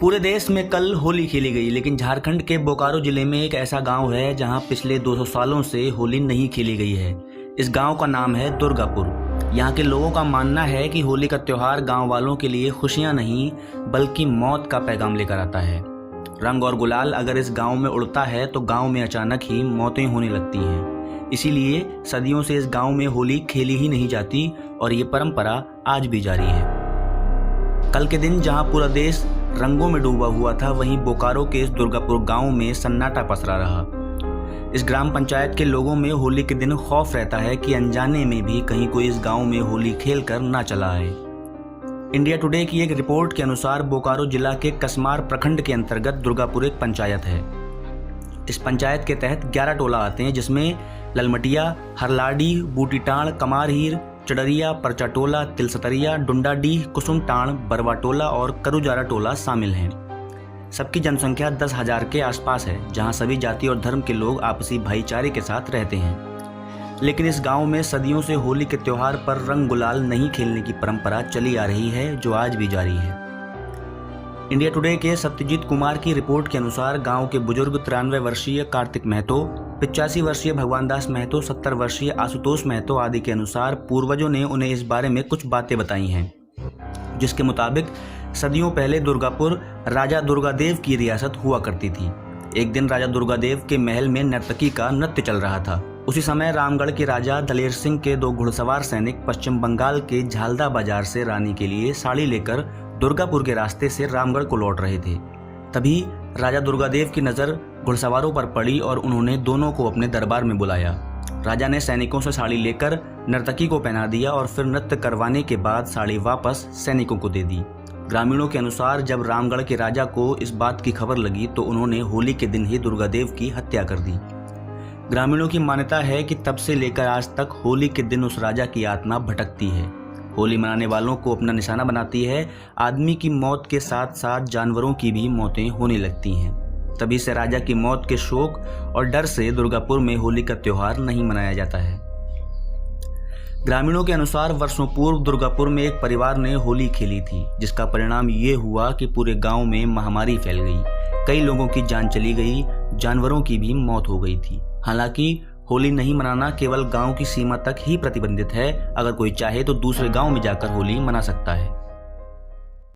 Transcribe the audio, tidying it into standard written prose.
पूरे देश में कल होली खेली गई, लेकिन झारखंड के बोकारो जिले में एक ऐसा गांव है जहां पिछले 200 सालों से होली नहीं खेली गई है। इस गांव का नाम है दुर्गापुर। यहां के लोगों का मानना है कि होली का त्यौहार गांव वालों के लिए खुशियां नहीं बल्कि मौत का पैगाम लेकर आता है। रंग और गुलाल अगर इस गांव में उड़ता है तो गांव में अचानक ही मौतें होने लगती हैं। इसीलिए सदियों से इस गांव में होली खेली ही नहीं जाती और ये परंपरा आज भी जारी है। कल के दिन जहां पूरा देश रंगों में डूबा हुआ था, वहीं बोकारो के इस दुर्गापुर गांव में सन्नाटा पसरा रहा। इस ग्राम पंचायत के लोगों में होली के दिन खौफ रहता है कि अनजाने में भी कहीं कोई इस गांव में होली खेलकर ना चला आए। इंडिया टुडे की एक रिपोर्ट के अनुसार बोकारो जिला के कसमार प्रखंड के अंतर्गत दुर्गापुर एक पंचायत है। इस पंचायत के तहत 11 टोला आते हैं, जिसमें ललमटिया, हरलाडी, बूटीटाण, कमारहीर, चडरिया, परचा टोला, तिलसतरिया, डुंडाडीह, कुसुमटाण, बरवा टोला और करुजारा टोला शामिल हैं। सबकी जनसंख्या 10,000 के आसपास है, जहां सभी जाति और धर्म के लोग आपसी भाईचारे के साथ रहते हैं। लेकिन इस गांव में सदियों से होली के त्योहार पर रंग गुलाल नहीं खेलने की परंपरा चली आ रही है, जो आज भी जारी है। इंडिया टुडे के सत्यजीत कुमार की रिपोर्ट के अनुसार गांव के बुजुर्ग 93 वर्षीय कार्तिक महतो, 85 वर्षीय भगवान दास महतो, 70 वर्षीय आशुतोष महतो आदि के अनुसार पूर्वजों ने उन्हें इस बारे में कुछ बातें बताई हैं, जिसके मुताबिक सदियों पहले दुर्गापुर राजा दुर्गादेव की रियासत हुआ करती थी। एक दिन राजा दुर्गादेव के महल में नर्तकी का नृत्य चल रहा था। उसी समय रामगढ़ के राजा दलेर सिंह के 2 घुड़सवार सैनिक पश्चिम बंगाल के झालदा बाजार से रानी के लिए साड़ी लेकर दुर्गापुर के रास्ते से रामगढ़ को लौट रहे थे। तभी राजा दुर्गादेव की नज़र घुड़सवारों पर पड़ी और उन्होंने दोनों को अपने दरबार में बुलाया। राजा ने सैनिकों से साड़ी लेकर नर्तकी को पहना दिया और फिर नृत्य करवाने के बाद साड़ी वापस सैनिकों को दे दी। ग्रामीणों के अनुसार जब रामगढ़ के राजा को इस बात की खबर लगी तो उन्होंने होली के दिन ही दुर्गादेव की हत्या कर दी। ग्रामीणों की मान्यता है कि तब से लेकर आज तक होली के दिन उस राजा की आत्मा भटकती है, होली मनाने वालों को अपना निशाना बनाती है। आदमी की मौत के साथ साथ जानवरों की भी मौतें होने लगती हैं। तभी से राजा की मौत के शोक और डर से दुर्गापुर में होली का त्योहार नहीं मनाया जाता है। ग्रामीणों के अनुसार वर्षों पूर्व दुर्गापुर में एक परिवार ने होली खेली थी, जिसका परिणाम ये हुआ कि पूरे गांव में महामारी फैल गई। कई लोगों की जान चली गई, जानवरों की भी मौत हो गई थी। हालांकि होली नहीं मनाना केवल गांव की सीमा तक ही प्रतिबंधित है। अगर कोई चाहे तो दूसरे गांव में जाकर होली मना सकता है।